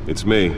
It's me.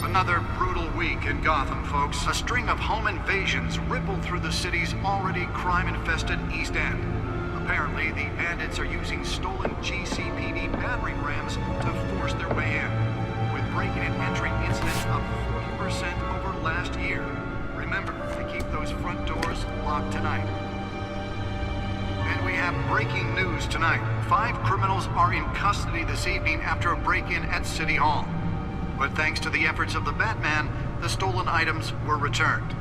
Another brutal week in Gotham, folks. A string of home invasions rippled through the city's already crime-infested East End. Apparently, the bandits are using stolen GCPD battering rams to force their way in, with breaking and entering incidents up 40% over last year. Remember to keep those front doors locked tonight. And we have breaking news tonight. 5 criminals are in custody this evening after a break-in at City Hall. But thanks to the efforts of the Batman, the stolen items were returned.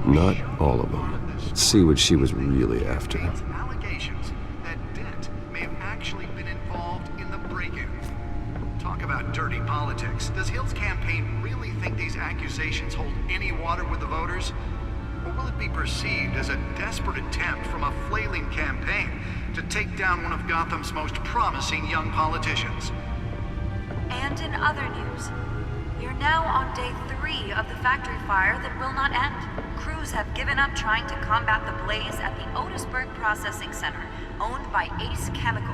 Not all of them. Let's see what she was really after. Allegations that Dent may have actually been involved in the break-in. Talk about dirty politics. Does Hill's campaign really think these accusations hold any water with the voters? Or will it be perceived as a desperate attempt from a flailing campaign to take down one of Gotham's most promising young politicians? And in other news, we are now on day 3 of the factory fire that will not end. Crews have given up trying to combat the blaze at the Otisburg Processing Center, owned by Ace Chemical.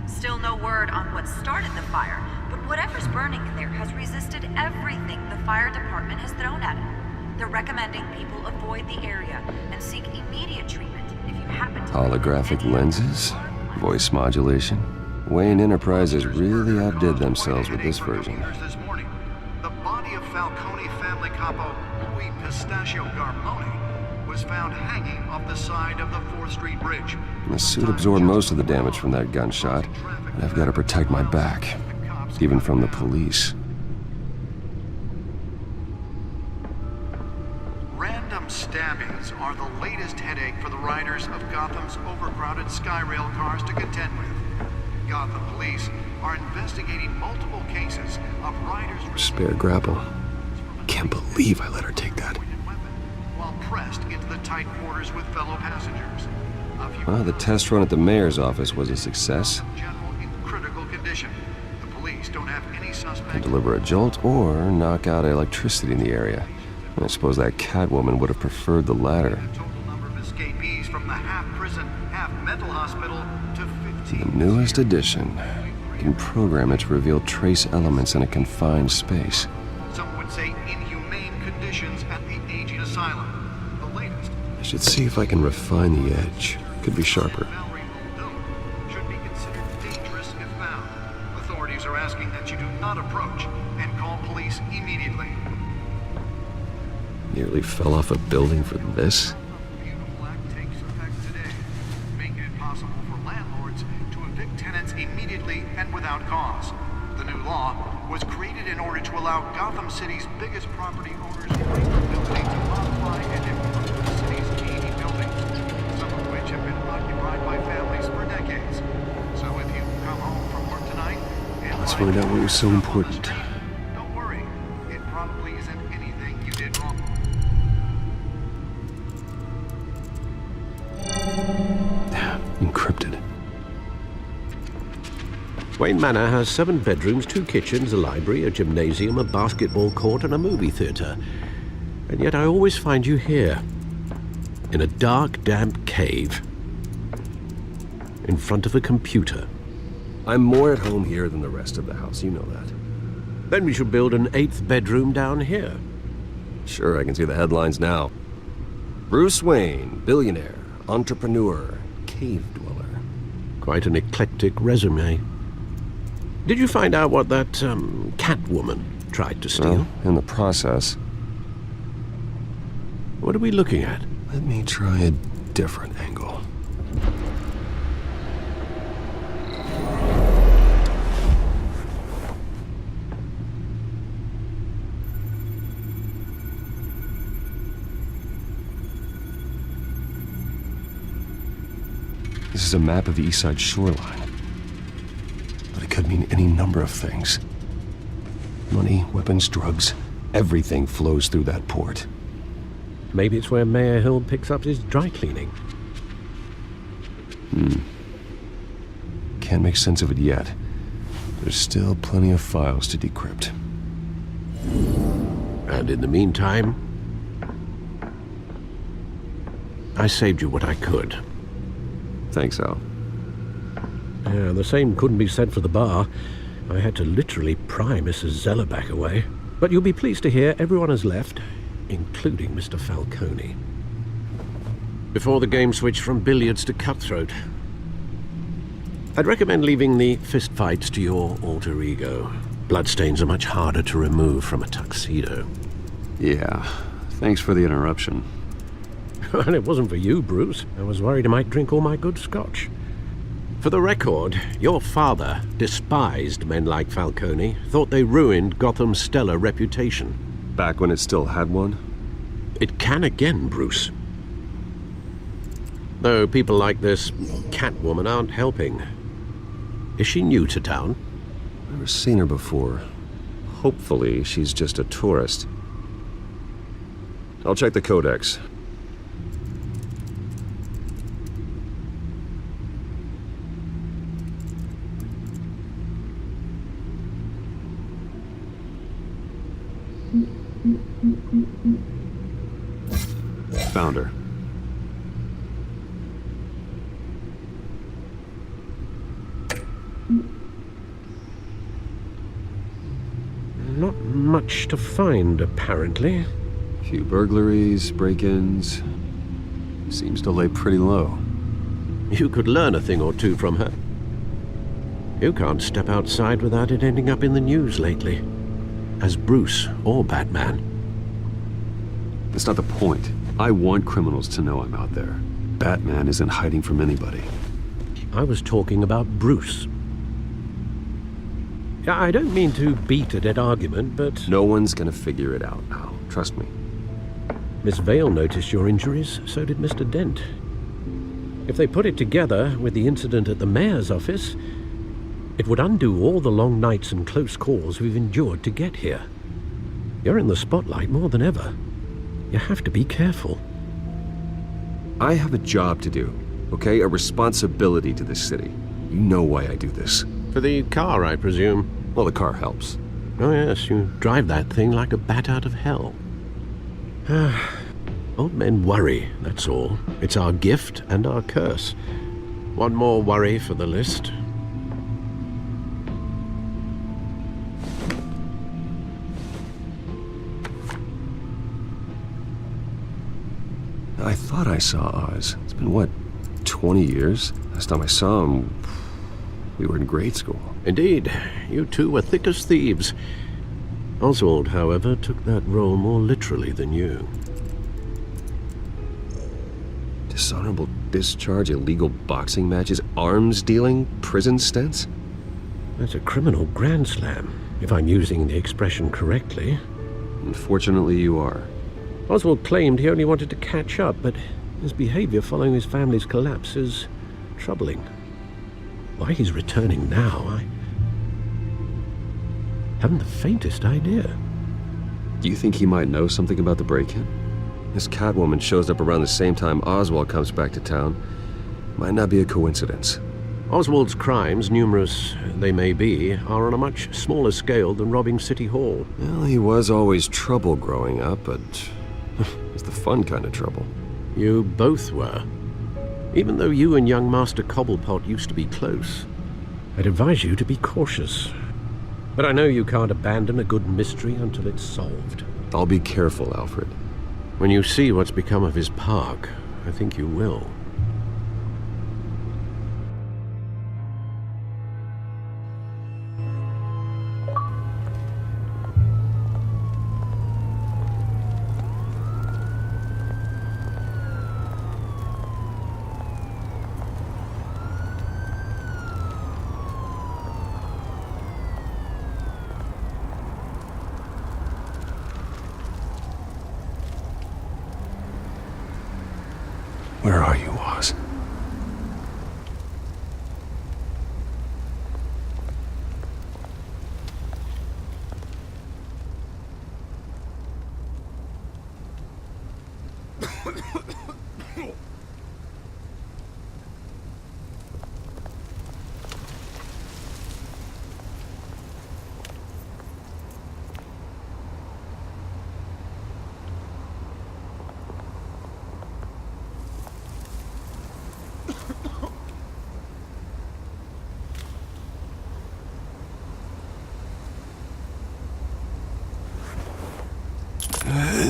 Still no word on what started the fire, but whatever's burning in there has resisted everything the fire department has thrown at it. They're recommending people avoid the area and seek immediate treatment if you happen to... Holographic lenses? Voice modulation? Wayne Enterprises really outdid themselves with this version. This morning, the body of Falcone family capo Louis Pistachio Garmoni was found hanging off the side of the 4th Street Bridge. The suit absorbed most of the damage from that gunshot, and I've got to protect my back, even from the police. Random stabbings are the latest headache for the riders of Gotham's overcrowded Skyrail cars to contend with. Gotham police are investigating multiple cases of riders... Spare grapple. Can't believe I let her take that. ...while pressed into the tight quarters with fellow passengers. Well, the test run at the mayor's office was a success. General in critical condition. The police don't have any suspect... Can deliver a jolt or knock out electricity in the area. I suppose that Catwoman would have preferred the latter. The total number of escapees from the half-prison, half-mental hospital to 15... The newest addition. Can program it to reveal trace elements in a confined space. Some would say inhumane conditions at the aging asylum. The latest... I should see if I can refine the edge. Could be sharper. Should be considered dangerous if found. Authorities are asking that you do not approach and call police immediately. Nearly fell off a building for this? Beautiful Act takes effect today, making it possible for landlords to evict tenants immediately and without cause. The new law was created in order to allow Gotham City's biggest property owners greater ability to modify and improve the city's aging buildings, some of which have been occupied by families for decades. So if you come home from work tonight and... Let's find out what was so important. Don't worry, it probably isn't anything you did wrong. Encrypted. Wayne Manor has 7 bedrooms, 2 kitchens, a library, a gymnasium, a basketball court, and a movie theater. And yet I always find you here, in a dark, damp cave, in front of a computer. I'm more at home here than the rest of the house, you know that. Then we should build an 8th bedroom down here. Sure, I can see the headlines now. Bruce Wayne, billionaire, entrepreneur, cave dweller. Quite an eclectic resume. Did you find out what that, Catwoman tried to steal? Well, in the process. What are we looking at? Let me try a different angle. This is a map of the East Side shoreline. But it could mean any number of things. Money, weapons, drugs, everything flows through that port. Maybe it's where Mayor Hill picks up his dry cleaning. Can't make sense of it yet. There's still plenty of files to decrypt. And in the meantime, I saved you what I could. Thanks, Al. Yeah, the same couldn't be said for the bar. I had to literally pry Mrs. Zeller back away. But you'll be pleased to hear everyone has left, including Mr. Falcone. Before the game switched from billiards to cutthroat. I'd recommend leaving the fistfights to your alter ego. Bloodstains are much harder to remove from a tuxedo. Yeah, thanks for the interruption. And it wasn't for you, Bruce. I was worried I might drink all my good scotch. For the record, your father despised men like Falcone, thought they ruined Gotham's stellar reputation. Back when it still had one? It can again, Bruce. Though people like this Catwoman aren't helping. Is she new to town? Never seen her before. Hopefully, she's just a tourist. I'll check the codex. Found her. Not much to find, apparently. Few burglaries, break-ins. Seems to lay pretty low. You could learn a thing or two from her. You can't step outside without it ending up in the news lately. As Bruce or Batman. That's not the point. I want criminals to know I'm out there. Batman isn't hiding from anybody. I was talking about Bruce. I don't mean to beat a dead argument, but... No one's gonna figure it out now. Trust me. Miss Vale noticed your injuries, so did Mr. Dent. If they put it together with the incident at the mayor's office, it would undo all the long nights and close calls we've endured to get here. You're in the spotlight more than ever. You have to be careful. I have a job to do, okay? A responsibility to this city. You know why I do this. For the car, I presume. Well, the car helps. Oh yes, you drive that thing like a bat out of hell. Old men worry, that's all. It's our gift and our curse. One more worry for the list. I thought I saw Oz. It's been, what, 20 years? Last time I saw him, we were in grade school. Indeed, you two were thick as thieves. Oswald, however, took that role more literally than you. Dishonorable discharge, illegal boxing matches, arms dealing, prison stints? That's a criminal grand slam, if I'm using the expression correctly. Unfortunately, you are. Oswald claimed he only wanted to catch up, but his behavior following his family's collapse is troubling. Why he's returning now, I haven't the faintest idea. Do you think he might know something about the break-in? This Catwoman shows up around the same time Oswald comes back to town. Might not be a coincidence. Oswald's crimes, numerous they may be, are on a much smaller scale than robbing City Hall. Well, he was always trouble growing up, but it's the fun kind of trouble. You both were. Even though you and young Master Cobblepot used to be close. I'd advise you to be cautious. But I know you can't abandon a good mystery until it's solved. I'll be careful, Alfred. When you see what's become of his park, I think you will. Where are you, Oz?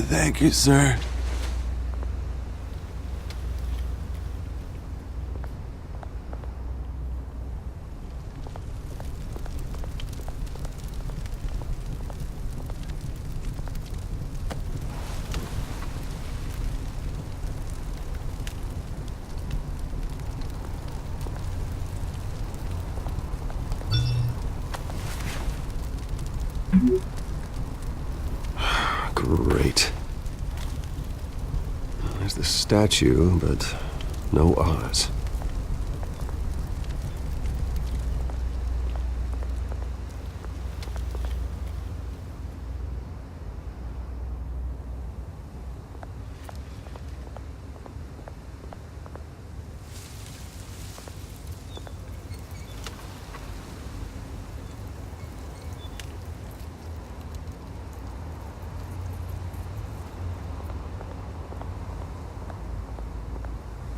Thank you, sir. Great. There's the statue, but no Oz.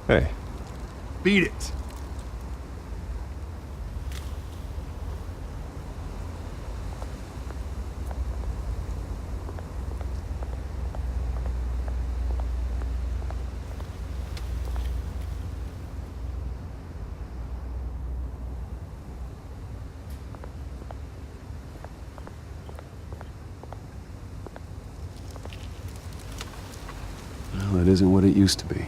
Hey. Beat it. Well, it isn't what it used to be.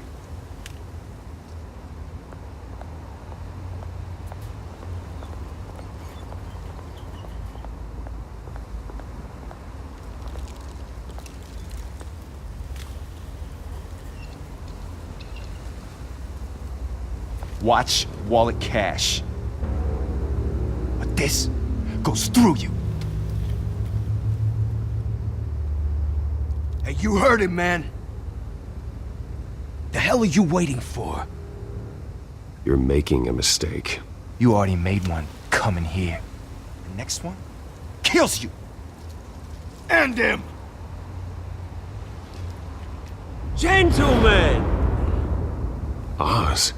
Watch wallet cash. But this goes through you. Hey, you heard it, man. The hell are you waiting for? You're making a mistake. You already made one coming here. The next one kills you. And him. Gentlemen! Oz?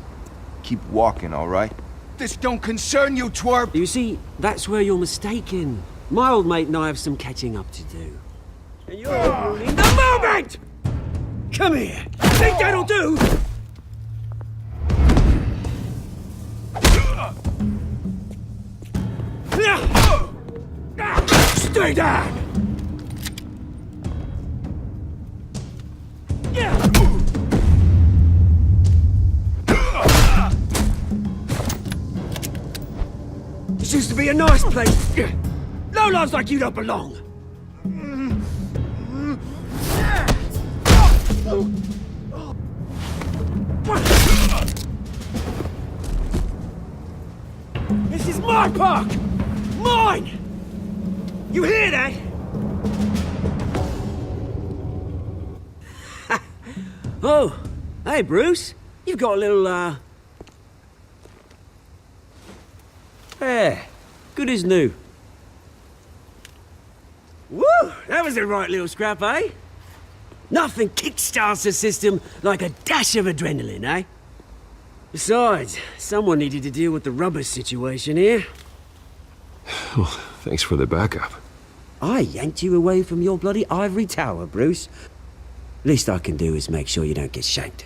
Keep walking, all right? This don't concern you, twerp. You see, that's where you're mistaken. My old mate and I have some catching up to do. And you're ruining the moment! Come here! Think that'll do? Stay down! This used to be a nice place. No lives like you don't belong. This is my park! Mine! You hear that? Oh, hey Bruce. You've got a little, Yeah, good as new. Woo! That was a right little scrap, eh? Nothing kickstarts the system like a dash of adrenaline, eh? Besides, someone needed to deal with the rubber situation here. Well, thanks for the backup. I yanked you away from your bloody ivory tower, Bruce. Least I can do is make sure you don't get shanked.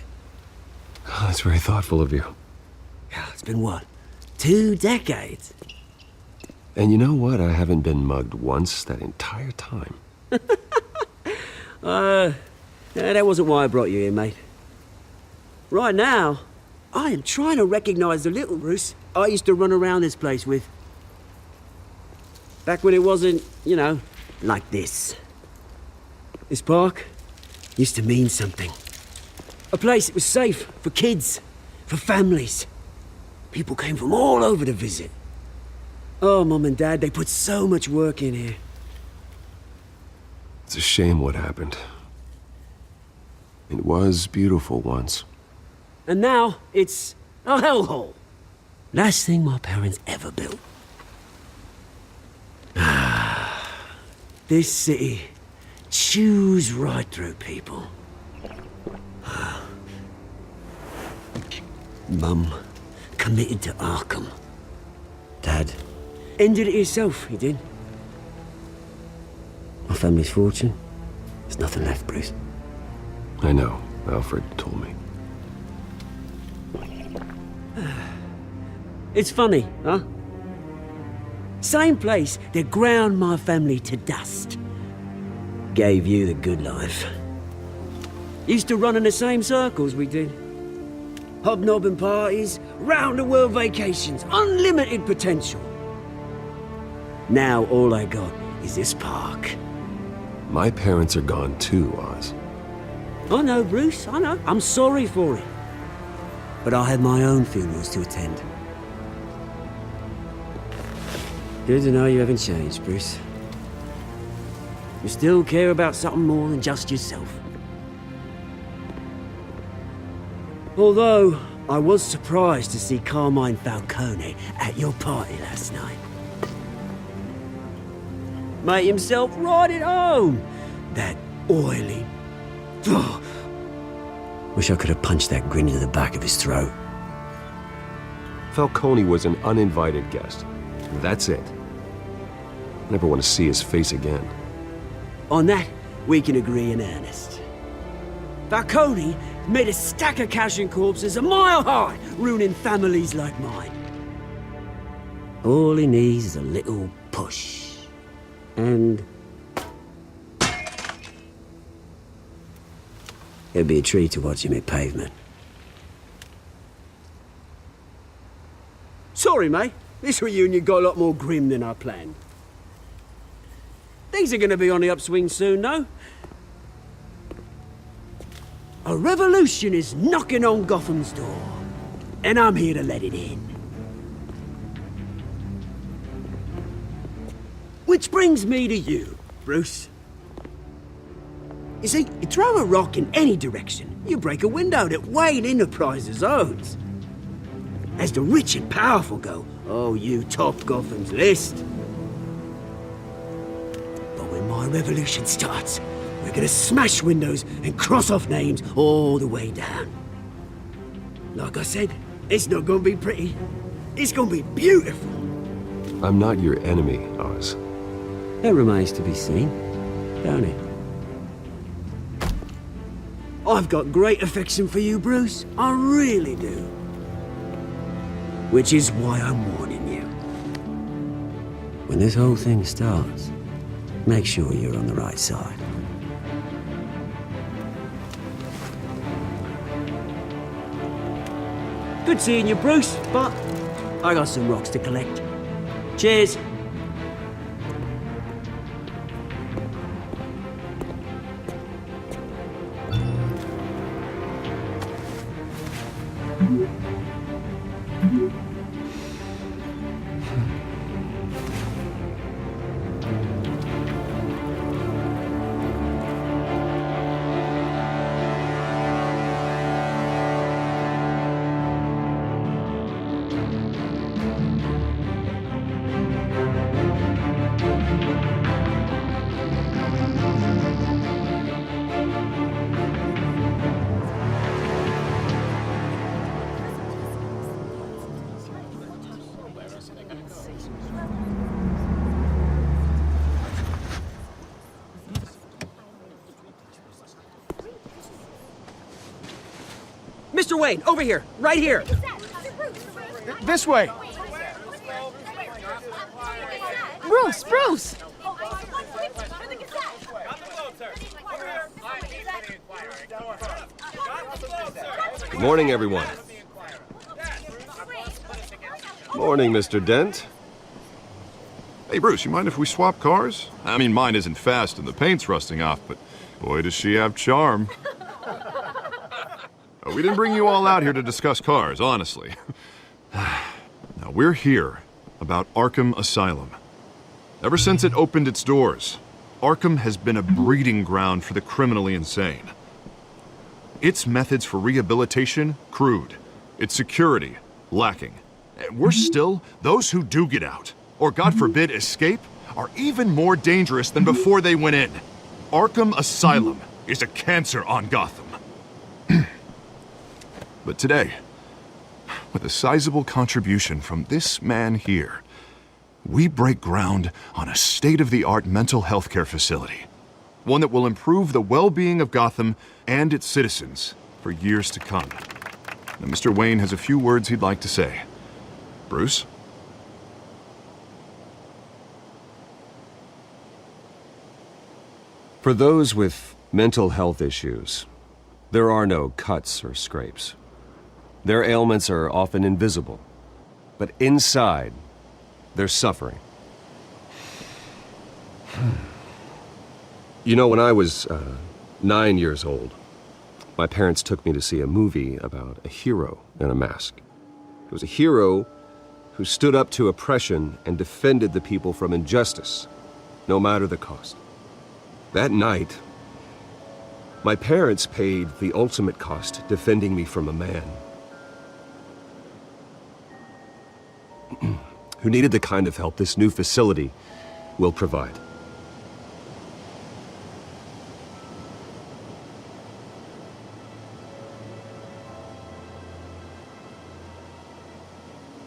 Oh, that's very thoughtful of you. Yeah, it's been what? 2 decades? And you know what? I haven't been mugged once that entire time. That wasn't why I brought you here, mate. Right now, I am trying to recognize the little Bruce I used to run around this place with. Back when it wasn't, you know, like this. This park used to mean something. A place that was safe for kids, for families. People came from all over to visit. Oh, Mum and Dad, they put so much work in here. It's a shame what happened. It was beautiful once. And now it's a hellhole. Last thing my parents ever built. This city chews right through people. Mum committed to Arkham. Dad ended it himself, he did. My family's fortune, there's nothing left, Bruce. I know. Alfred told me. It's funny, huh? Same place that ground my family to dust. Gave you the good life. Used to run in the same circles we did. Hobnobbing parties, round-the-world vacations, unlimited potential. Now all I got is this park. My parents are gone too, Oz. I know, Bruce, I know. I'm sorry for it. But I have my own funerals to attend. Good to know you haven't changed, Bruce. You still care about something more than just yourself. Although, I was surprised to see Carmine Falcone at your party last night. Made himself right at home. That oily... Oh. Wish I could have punched that grin into the back of his throat. Falcone was an uninvited guest. That's it. Never want to see his face again. On that, we can agree in earnest. Falcone made a stack of cash and corpses a mile high, ruining families like mine. All he needs is a little push. And... it'd be a treat to watch him hit pavement. Sorry, mate. This reunion got a lot more grim than I planned. Things are gonna be on the upswing soon, though. A revolution is knocking on Gotham's door, and I'm here to let it in. Which brings me to you, Bruce. You see, you throw a rock in any direction, you break a window that Wayne Enterprises owns. As the rich and powerful go, oh, you top Gotham's list. But when my revolution starts, we're gonna smash windows and cross off names all the way down. Like I said, it's not gonna be pretty. It's gonna be beautiful. I'm not your enemy, Oz. That remains to be seen, don't it? I've got great affection for you, Bruce. I really do. Which is why I'm warning you. When this whole thing starts, make sure you're on the right side. Good seeing you, Bruce, but I got some rocks to collect. Cheers. Mr. Wayne, over here, right here. This way! Bruce, Bruce! Good morning, everyone. Morning, Mr. Dent. Hey, Bruce, you mind if we swap cars? I mean, mine isn't fast and the paint's rusting off, but boy, does she have charm. We didn't bring you all out here to discuss cars, honestly. Now, we're here about Arkham Asylum. Ever since it opened its doors, Arkham has been a breeding ground for the criminally insane. its methods for rehabilitation, crude. Its security, lacking. And worse still, those who do get out, or God forbid escape, are even more dangerous than before they went in. Arkham Asylum is a cancer on Gotham. But today, with a sizable contribution from this man here, we break ground on a state-of-the-art mental health care facility. One that will improve the well-being of Gotham and its citizens for years to come. Now, Mr. Wayne has a few words he'd like to say. Bruce? For those with mental health issues, there are no cuts or scrapes. Their ailments are often invisible, but inside, they're suffering. You know, when I was 9 years old, my parents took me to see a movie about a hero in a mask. It was a hero who stood up to oppression and defended the people from injustice, no matter the cost. That night, my parents paid the ultimate cost defending me from a man who needed the kind of help this new facility will provide.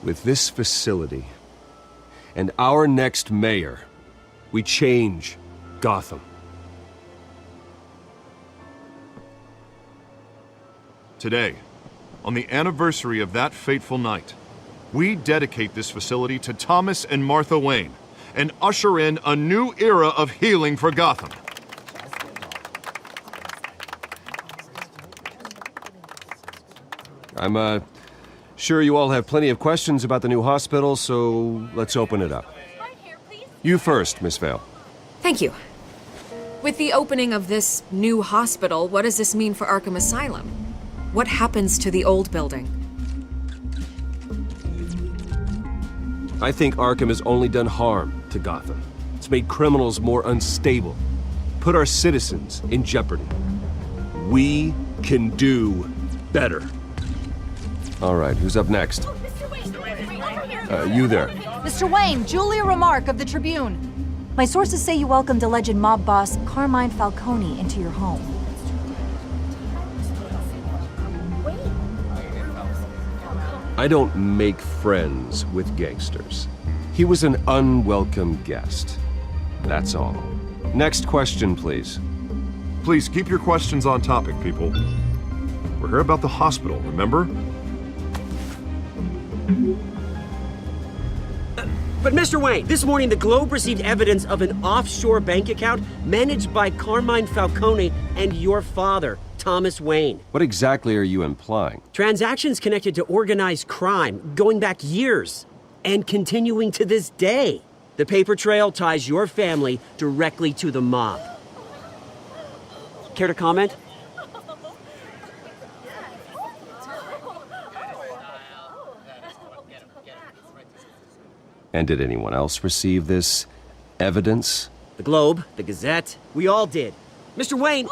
With this facility and our next mayor, we change Gotham. Today, on the anniversary of that fateful night, we dedicate this facility to Thomas and Martha Wayne and usher in a new era of healing for Gotham. I'm sure you all have plenty of questions about the new hospital, so let's open it up. You first, Miss Vale. Thank you. With the opening of this new hospital, what does this mean for Arkham Asylum? What happens to the old building? I think Arkham has only done harm to Gotham. It's made criminals more unstable, put our citizens in jeopardy. We can do better. All right, who's up next? You there. Mr. Wayne, Julia Remark of the Tribune. My sources say you welcomed alleged mob boss Carmine Falcone into your home. I don't make friends with gangsters. He was an unwelcome guest. That's all. Next question, please. Please keep your questions on topic, people. We're here about the hospital, remember? But Mr. Wayne, this morning the Globe received evidence of an offshore bank account managed by Carmine Falcone and your father, Thomas Wayne. What exactly are you implying? Transactions connected to organized crime going back years and continuing to this day. The paper trail ties your family directly to the mob. Care to comment? And did anyone else receive this evidence? The Globe, the Gazette, we all did. Mr. Wayne,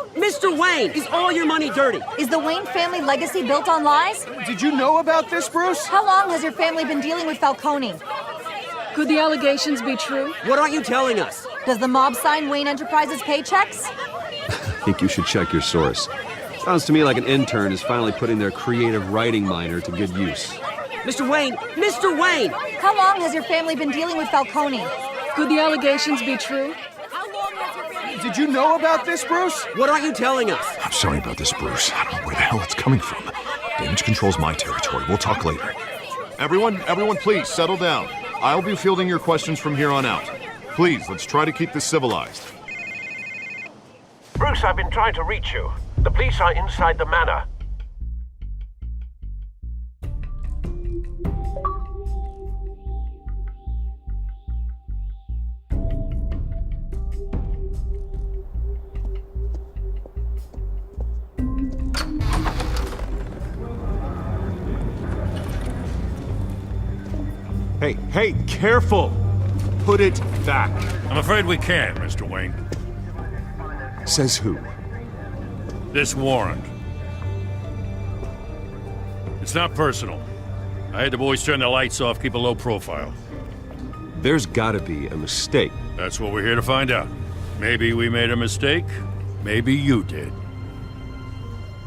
is all your money dirty? Is the Wayne family legacy built on lies? Did you know about this, Bruce? How long has your family been dealing with Falcone? Could the allegations be true? What aren't you telling us? Does the mob sign Wayne Enterprises paychecks? I think you should check your source. Sounds to me like an intern is finally putting their creative writing minor to good use. Mr. Wayne! How long has your family been dealing with Falcone? Could the allegations be true? Did you know about this, Bruce? What aren't you telling us? I'm sorry about this, Bruce. I don't know where the hell it's coming from. Damage control's my territory. We'll talk later. Everyone, please, settle down. I'll be fielding your questions from here on out. Please, let's try to keep this civilized. Bruce, I've been trying to reach you. The police are inside the manor. Hey, careful! Put it back. I'm afraid we can't, Mr. Wayne. Says who? This warrant. It's not personal. I had the boys turn the lights off, keep a low profile. There's gotta be a mistake. That's what we're here to find out. Maybe we made a mistake. Maybe you did.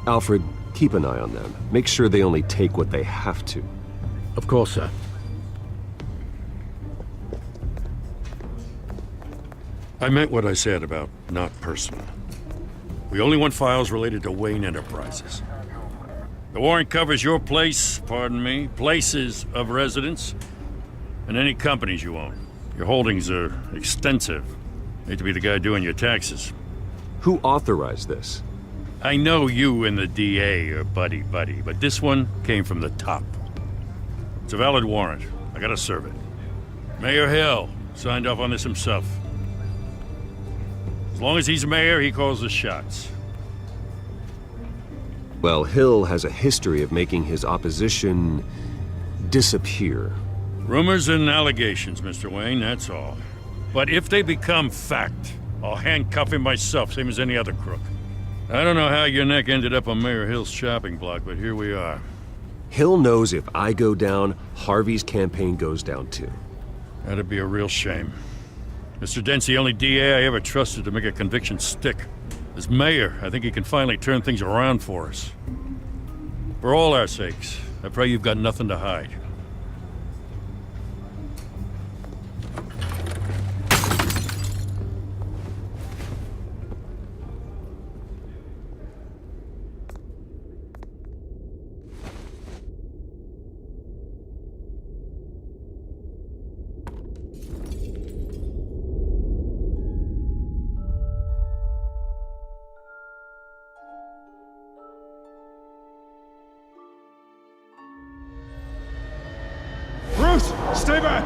Alfred, keep an eye on them. Make sure they only take what they have to. Of course, sir. I meant what I said about not personal. We only want files related to Wayne Enterprises. The warrant covers your place, pardon me, places of residence, and any companies you own. Your holdings are extensive. Hate to be the guy doing your taxes. Who authorized this? I know you and the DA are buddy-buddy, but this one came from the top. It's a valid warrant. I gotta serve it. Mayor Hill signed off on this himself. As long as he's mayor, he calls the shots. Well, Hill has a history of making his opposition disappear. Rumors and allegations, Mr. Wayne, that's all. But if they become fact, I'll handcuff him myself, same as any other crook. I don't know how your neck ended up on Mayor Hill's chopping block, but here we are. Hill knows if I go down, Harvey's campaign goes down too. That'd be a real shame. Mr. Dent's the only DA I ever trusted to make a conviction stick. As mayor, I think he can finally turn things around for us. For all our sakes, I pray you've got nothing to hide. Bruce, stay back!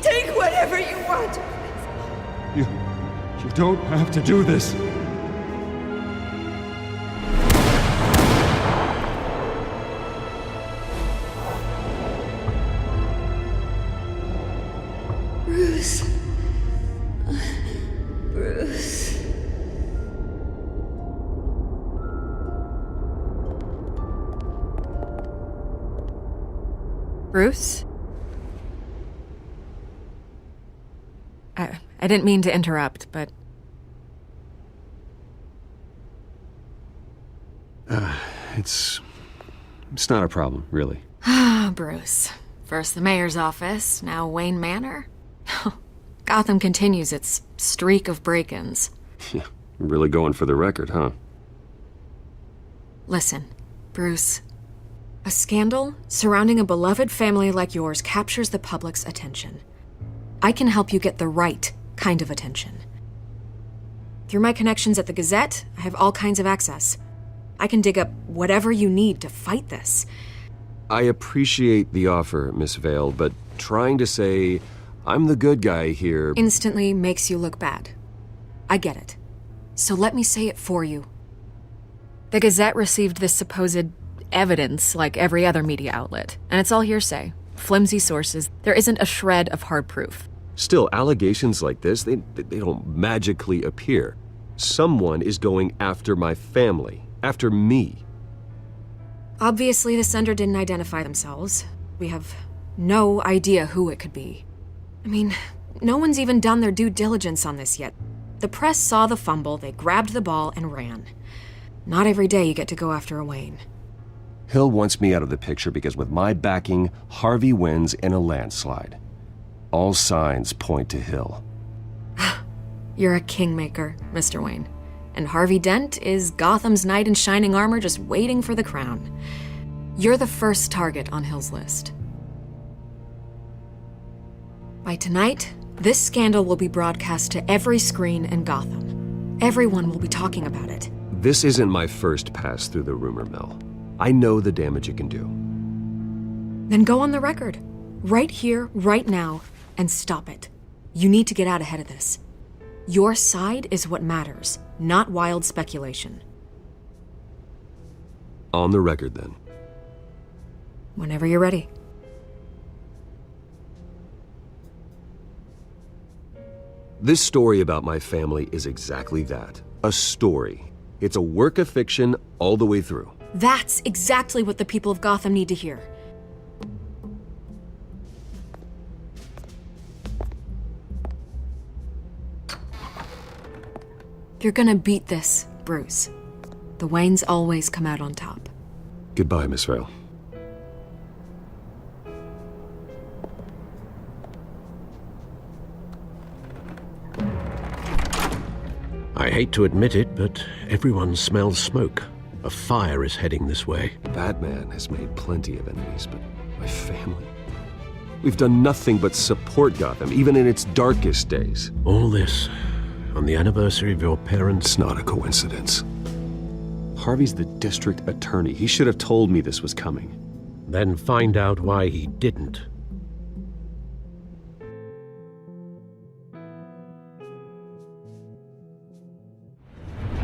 Take whatever you want. You don't have to do this. Bruce. Bruce. Bruce? I didn't mean to interrupt, but... It's not a problem, really. Bruce. First the mayor's office, now Wayne Manor. Gotham continues its streak of break-ins. Yeah, really going for the record, huh? Listen, Bruce. A scandal surrounding a beloved family like yours captures the public's attention. I can help you get the right kind of attention. Through my connections at the Gazette, I have all kinds of access. I can dig up whatever you need to fight this. I appreciate the offer, Miss Vale, but trying to say I'm the good guy here... instantly makes you look bad. I get it. So let me say it for you. The Gazette received this supposed evidence like every other media outlet, and it's all hearsay. Flimsy sources. There isn't a shred of hard proof. Still, allegations like this, they don't magically appear. Someone is going after my family, after me. Obviously, the sender didn't identify themselves. We have no idea who it could be. I mean, no one's even done their due diligence on this yet. The press saw the fumble, they grabbed the ball and ran. Not every day you get to go after a Wayne. Hill wants me out of the picture because with my backing, Harvey wins in a landslide. All signs point to Hill. You're a kingmaker, Mr. Wayne. And Harvey Dent is Gotham's knight in shining armor just waiting for the crown. You're the first target on Hill's list. By tonight, this scandal will be broadcast to every screen in Gotham. Everyone will be talking about it. This isn't my first pass through the rumor mill. I know the damage it can do. Then go on the record. Right here, right now, and stop it. You need to get out ahead of this. Your side is what matters, not wild speculation. On the record, then. Whenever you're ready. This story about my family is exactly that. A story. It's a work of fiction all the way through. That's exactly what the people of Gotham need to hear. You're gonna beat this, Bruce. The Waynes always come out on top. Goodbye, Miss Vale. I hate to admit it, but everyone smells smoke. A fire is heading this way. Batman has made plenty of enemies, but my family? We've done nothing but support Gotham, even in its darkest days. All this on the anniversary of your parents'... It's not a coincidence. Harvey's the district attorney. He should have told me this was coming. Then find out why he didn't.